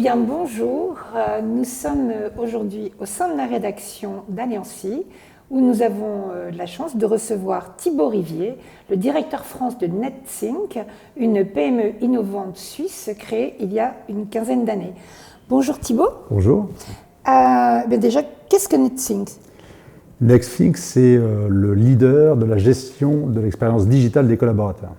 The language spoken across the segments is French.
bien, bonjour. Nous sommes aujourd'hui au sein de la rédaction d'Alliancy, où nous avons la chance de recevoir Thibaut Rivier, le directeur France de NetSync, une PME innovante suisse créée il y a une quinzaine d'années. Bonjour Thibaut. Bonjour. Déjà, qu'est-ce que NetSync ? NetSync, c'est le leader de la gestion de l'expérience digitale des collaborateurs.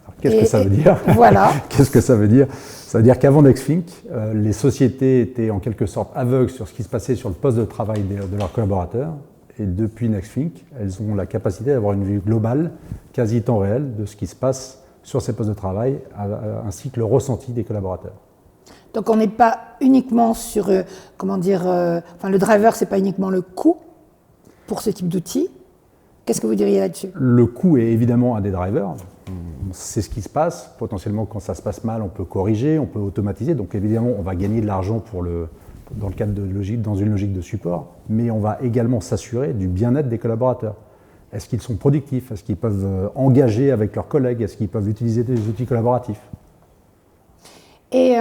Alors, qu'est-ce que ça veut dire ? Voilà. Qu'est-ce que ça veut dire ? Ça veut dire qu'avant NetSync, les sociétés étaient en quelque sorte aveugles sur ce qui se passait sur le poste de travail de leurs collaborateurs. Et depuis NetSync, elles ont la capacité d'avoir une vue globale, quasi temps réel, de ce qui se passe sur ces postes de travail, ainsi que le ressenti des collaborateurs. Donc on n'est pas uniquement sur, le driver, c'est pas uniquement le coût pour ce type d'outil. Qu'est-ce que vous diriez là-dessus ? Le coût est évidemment un des drivers. C'est ce qui se passe. Potentiellement, quand ça se passe mal, on peut corriger, on peut automatiser. Donc évidemment, on va gagner de l'argent dans le cadre dans une logique de support, mais on va également s'assurer du bien-être des collaborateurs. Est-ce qu'ils sont productifs ? Est-ce qu'ils peuvent engager avec leurs collègues ? Est-ce qu'ils peuvent utiliser des outils collaboratifs ? Et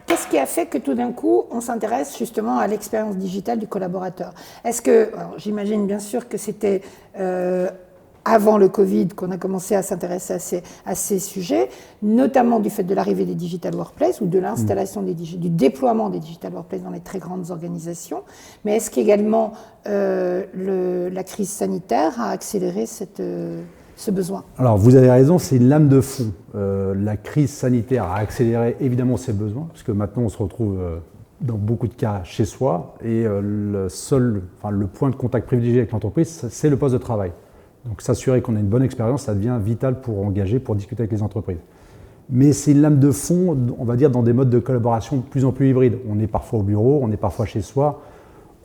qu'est-ce qui a fait que tout d'un coup, on s'intéresse justement à l'expérience digitale du collaborateur ? J'imagine bien sûr que c'était avant le Covid qu'on a commencé à s'intéresser à ces sujets, notamment du fait de l'arrivée des digital workplace ou de l'installation du déploiement des digital workplace dans les très grandes organisations. Mais est-ce qu'également la crise sanitaire a accéléré ce besoin ? Alors vous avez raison, c'est une lame de fond. La crise sanitaire a accéléré évidemment ces besoins, parce que maintenant on se retrouve dans beaucoup de cas chez soi, et le point de contact privilégié avec l'entreprise, c'est le poste de travail. Donc s'assurer qu'on a une bonne expérience, ça devient vital pour engager, pour discuter avec les entreprises. Mais c'est une lame de fond, on va dire, dans des modes de collaboration de plus en plus hybrides. On est parfois au bureau, on est parfois chez soi.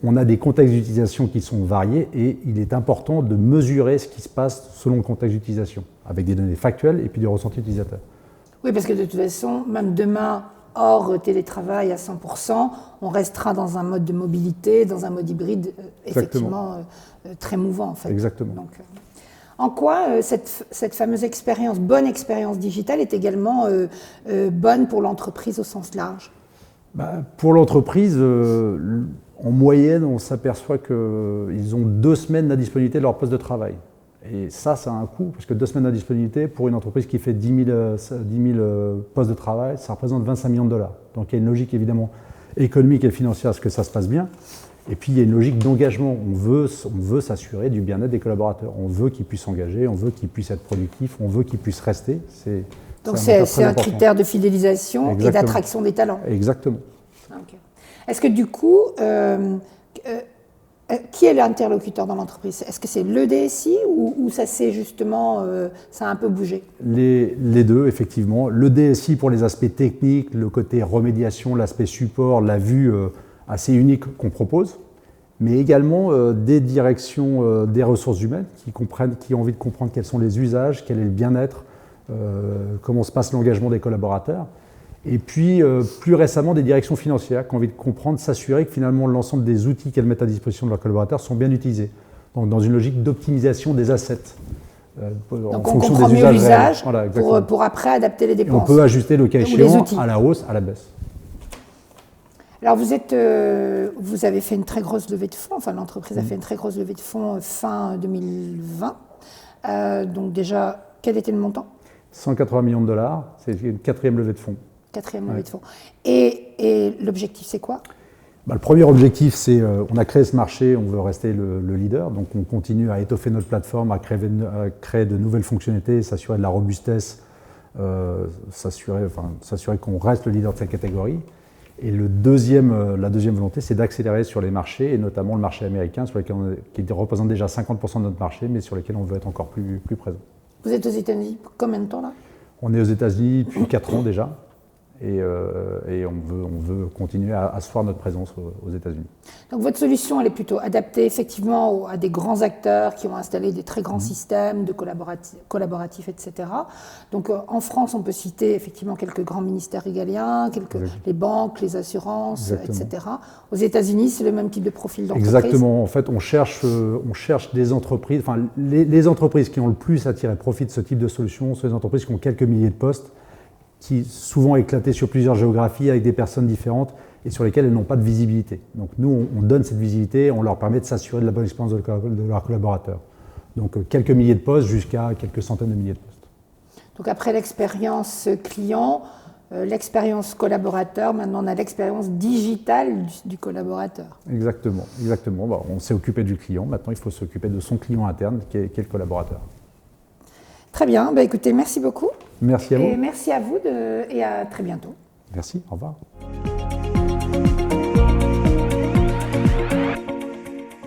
On a des contextes d'utilisation qui sont variés et il est important de mesurer ce qui se passe selon le contexte d'utilisation, avec des données factuelles et puis du ressenti utilisateur. Oui, parce que de toute façon, même demain, hors télétravail à 100%, on restera dans un mode de mobilité, dans un mode hybride, effectivement, très mouvant en fait. Exactement. Donc, en quoi cette fameuse bonne expérience digitale est également bonne pour l'entreprise au sens large ? Pour l'entreprise, en moyenne, on s'aperçoit qu'ils ont 2 semaines d'indisponibilité de leur poste de travail. Et ça a un coût, parce que 2 semaines d'indisponibilité, pour une entreprise qui fait 10 000 postes de travail, ça représente 25 millions de dollars. Donc il y a une logique évidemment économique et financière à ce que ça se passe bien. Et puis il y a une logique d'engagement. On veut s'assurer du bien-être des collaborateurs. On veut qu'ils puissent s'engager, on veut qu'ils puissent être productifs, on veut qu'ils puissent rester. Donc c'est un critère de fidélisation. Exactement. Et d'attraction des talents. Exactement. Okay. Est-ce que du coup, qui est l'interlocuteur dans l'entreprise ? Est-ce que c'est le DSI ou ça c'est justement, ça a un peu bougé ? Les deux, effectivement. Le DSI pour les aspects techniques, le côté remédiation, l'aspect support, la vue assez unique qu'on propose, mais également des directions des ressources humaines qui ont envie de comprendre quels sont les usages, quel est le bien-être, comment se passe l'engagement des collaborateurs. Et puis, plus récemment, des directions financières qui ont envie de comprendre, s'assurer que finalement l'ensemble des outils qu'elles mettent à disposition de leurs collaborateurs sont bien utilisés. Donc, dans une logique d'optimisation des assets. Donc, on comprend mieux l'usage pour après adapter les dépenses. Et on peut ajuster le cas échéant à la hausse, à la baisse. Alors, vous avez fait une très grosse levée de fonds, enfin l'entreprise a fait une très grosse levée de fonds fin 2020. Donc déjà, quel était le montant ? 180 millions de dollars, c'est une 4e levée de fonds. 4e levée de fonds. Et l'objectif, c'est quoi ? Le premier objectif, c'est on a créé ce marché, on veut rester le leader, donc on continue à étoffer notre plateforme, à créer de nouvelles fonctionnalités, s'assurer de la robustesse, s'assurer qu'on reste le leader de sa catégorie. Et la deuxième volonté, c'est d'accélérer sur les marchés, et notamment le marché américain, qui représente déjà 50% de notre marché, mais sur lesquels on veut être encore plus présent. Vous êtes aux États-Unis pour combien de temps là ? On est aux États-Unis depuis 4 ans déjà, et on veut continuer à asseoir notre présence aux États-Unis. Donc votre solution, elle est plutôt adaptée effectivement à des grands acteurs qui ont installé des très grands systèmes de collaboratifs, etc. Donc en France, on peut citer effectivement quelques grands ministères régaliens, les banques, les assurances, etc. Aux États-Unis, c'est le même type de profil d'entreprise. Exactement. En fait, on cherche des entreprises. Enfin, les entreprises qui ont le plus à tirer profit de ce type de solution sont les entreprises qui ont quelques milliers de postes, qui souvent éclatées sur plusieurs géographies avec des personnes différentes et sur lesquelles elles n'ont pas de visibilité. Donc nous, on donne cette visibilité, on leur permet de s'assurer de la bonne expérience de leurs collaborateurs. Donc quelques milliers de postes jusqu'à quelques centaines de milliers de postes. Donc après l'expérience client, l'expérience collaborateur, maintenant on a l'expérience digitale du collaborateur. Exactement, exactement. Bon, on s'est occupé du client, maintenant il faut s'occuper de son client interne qui est le collaborateur. Très bien, bah, écoutez, merci beaucoup. Merci à vous. Et merci à vous et à très bientôt. Merci, au revoir.